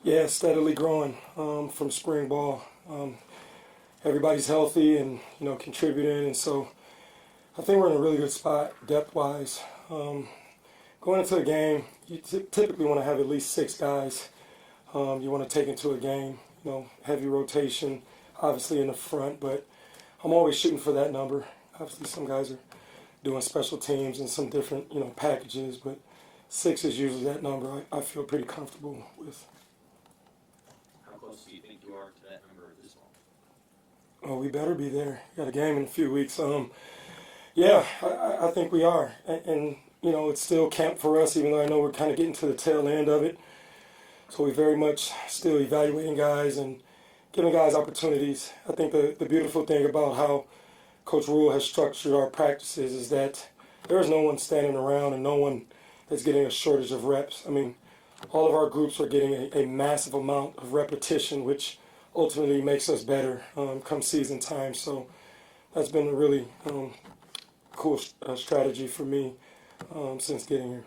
Yeah, steadily growing from spring ball. Everybody's healthy and contributing, and so I think we're in a really good spot depth-wise. Going into a game, you typically want to have at least 6 guys. You want to take into a game, heavy rotation, obviously in the front, but I'm always shooting for that number. Obviously, some guys are doing special teams and some different, packages, but 6 is usually that number I feel pretty comfortable with. How close do you think you are to that number at this moment? Oh, we better be there. Got a game in a few weeks. Yeah, I think we are. And it's still camp for us, even though I know we're kind of getting to the tail end of it. So we're very much still evaluating guys and giving guys opportunities. I think the beautiful thing about how Coach Rule has structured our practices is that there is no one standing around and no one that's getting a shortage of reps. I mean, all of our groups are getting a massive amount of repetition, which ultimately makes us better come season time. So that's been a really cool strategy for me since getting here.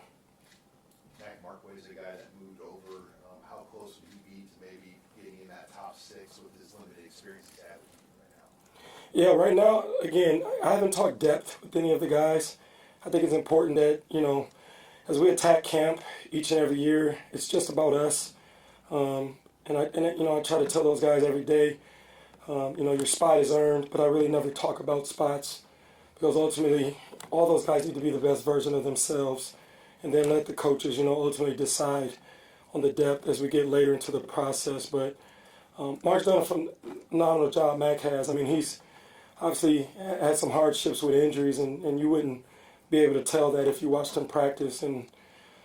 Markway is a guy that moved over. How close would you be to maybe getting in that top 6 with his limited experience he's had with you right now? Yeah, right now, again, I haven't talked depth with any of the guys. I think it's important that, as we attack camp each and every year, it's just about us. And I try to tell those guys every day, your spot is earned, but I really never talk about spots because ultimately all those guys need to be the best version of themselves and then let the coaches, ultimately decide on the depth as we get later into the process. But Mark's done a phenomenal job, Mac has. I mean, he's obviously had some hardships with injuries, and you wouldn't be able to tell that if you watched him practice. And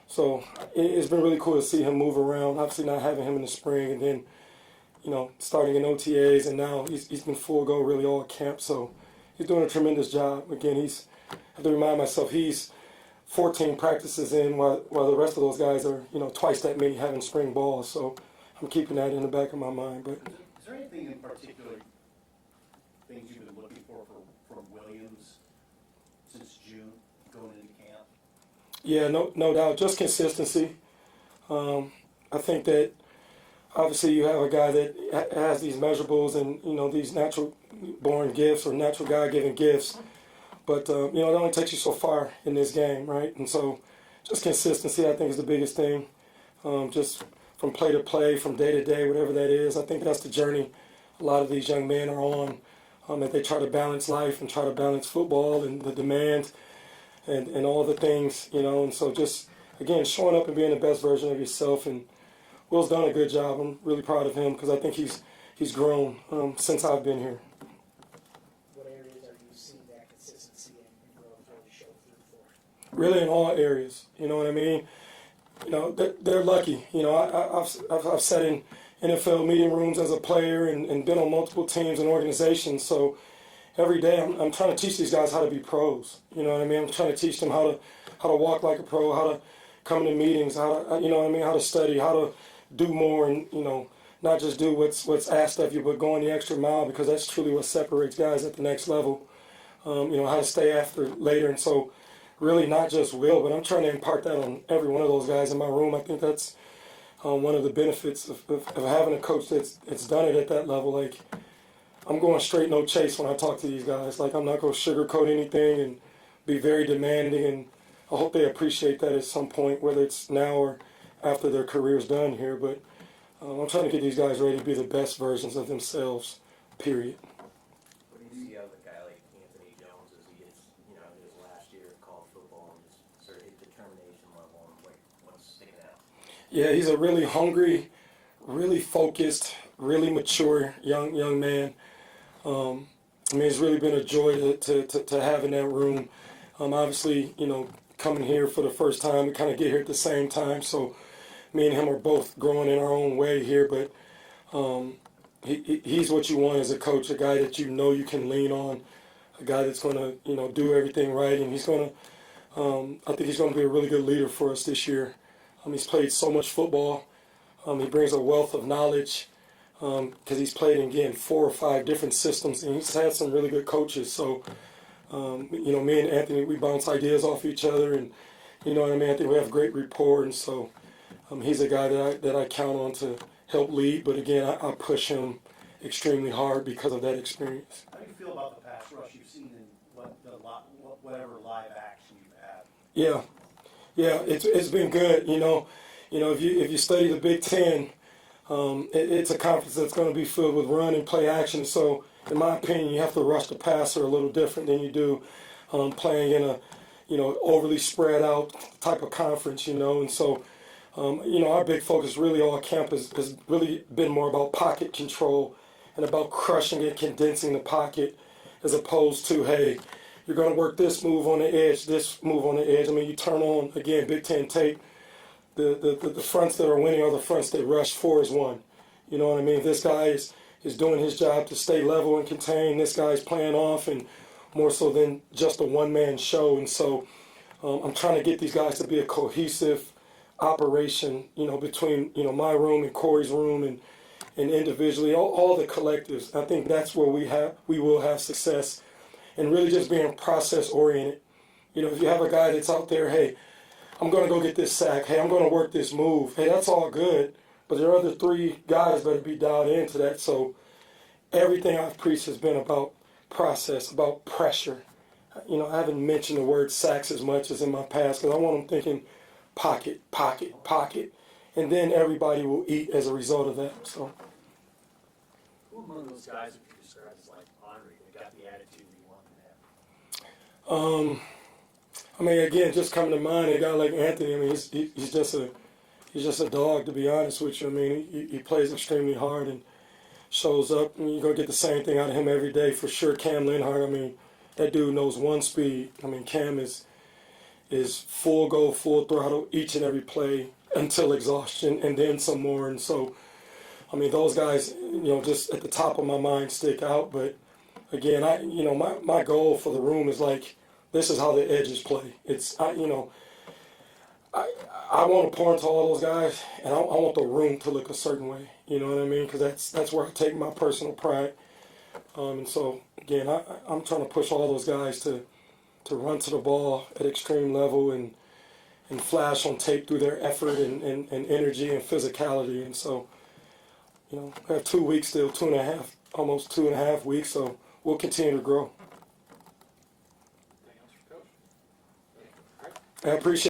so it's been really cool to see him move around, obviously not having him in the spring and then, starting in OTAs, and now he's been full go really all camp. So he's doing a tremendous job. Again, I have to remind myself he's 14 practices in while the rest of those guys are, twice that many having spring ball. So I'm keeping that in the back of my mind. But is there anything in particular, things you've been looking for from Williams since June going into camp? Yeah, no doubt. Just consistency. I think that obviously you have a guy that has these measurables and, these natural-born gifts or natural God-given gifts. But, it only takes you so far in this game, right? And so just consistency, I think, is the biggest thing. Just from play to play, from day to day, whatever that is. I think that's the journey a lot of these young men are on, that they try to balance life and try to balance football and the demand and all the things, And so just, again, showing up and being the best version of yourself. And Will's done a good job. I'm really proud of him because I think he's grown since I've been here. What areas are you seeing that consistency and growth really show through for? Really in all areas, you know what I mean? They're lucky. I've sat in NFL meeting rooms as a player and been on multiple teams and organizations. So every day I'm trying to teach these guys how to be pros. You know what I mean? I'm trying to teach them how to walk like a pro, how to come to meetings, how to, how to study, how to do more and, not just do what's asked of you, but going the extra mile because that's truly what separates guys at the next level. How to stay after later. And so really not just Will, but I'm trying to impart that on every one of those guys in my room. I think that's one of the benefits of having a coach that's done it at that level. Like, I'm going straight, no chase when I talk to these guys. Like, I'm not going to sugarcoat anything and be very demanding, and I hope they appreciate that at some point, whether it's now or after their career's done here. But I'm trying to get these guys ready to be the best versions of themselves, period. What do you see out of a guy like Anthony Jones as he gets, his last year of college football and just sort of his determination level and what's sticking out? Yeah, he's a really hungry, really focused, really mature young man. It's really been a joy to have in that room. Obviously, coming here for the first time, we kind of get here at the same time, so me and him are both growing in our own way here, but he's what you want as a coach, a guy that you can lean on, a guy that's going to, do everything right, and he's going to, I think he's going to be a really good leader for us this year. He's played so much football. He brings a wealth of knowledge because he's played in, again, 4 or 5 different systems, and he's had some really good coaches. So, me and Anthony, we bounce ideas off each other, and, I think we have great rapport, and so he's a guy that I count on to help lead. But again, I push him extremely hard because of that experience. How do you feel about the pass rush you've seen in whatever live action you've had? Yeah, it's been good. If you study the Big Ten, it's a conference that's going to be filled with run and play action. So, in my opinion, you have to rush the passer a little different than you do playing in a overly spread out type of conference. And so, our big focus really all camp has really been more about pocket control and about crushing and condensing the pocket, as opposed to, hey, you're going to work this move on the edge, this move on the edge. I mean, you turn on, again, Big Ten tape, the fronts that are winning are the fronts that rush 4-1. You know what I mean? This guy is doing his job to stay level and contain. This guy's playing off, and more so than just a one-man show. And so I'm trying to get these guys to be a cohesive operation, between, my room and Corey's room and individually, all the collectives. I think that's where we will have success, and really just being process oriented. If you have a guy that's out there, hey, I'm going to go get this sack. Hey, I'm going to work this move. Hey, that's all good. But there are other 3 guys that better be dialed into that. So everything I've preached has been about process, about pressure. I haven't mentioned the word sacks as much as in my past because I want them thinking pocket, pocket, pocket. And then everybody will eat as a result of that. So. Who among those guys would you describe as like Henri? They got the attitude you want them to have. I mean, again, just coming to mind, a guy like Anthony. I mean, he's just a dog, to be honest with you. I mean, he plays extremely hard and shows up, and you're gonna get the same thing out of him every day for sure. Cam Linhart, I mean, that dude knows one speed. I mean, Cam is full go, full throttle each and every play until exhaustion, and then some more. And so, I mean, those guys, just at the top of my mind stick out. But again, my goal for the room is like, this is how the edges play. I want to pour into all those guys, and I want the room to look a certain way. You know what I mean? Because that's where I take my personal pride. And so, again, I'm trying to push all those guys to run to the ball at extreme level and flash on tape through their effort and energy and physicality. And so, we have 2 weeks still, almost 2.5 weeks, so we'll continue to grow. Anything else for Coach? I appreciate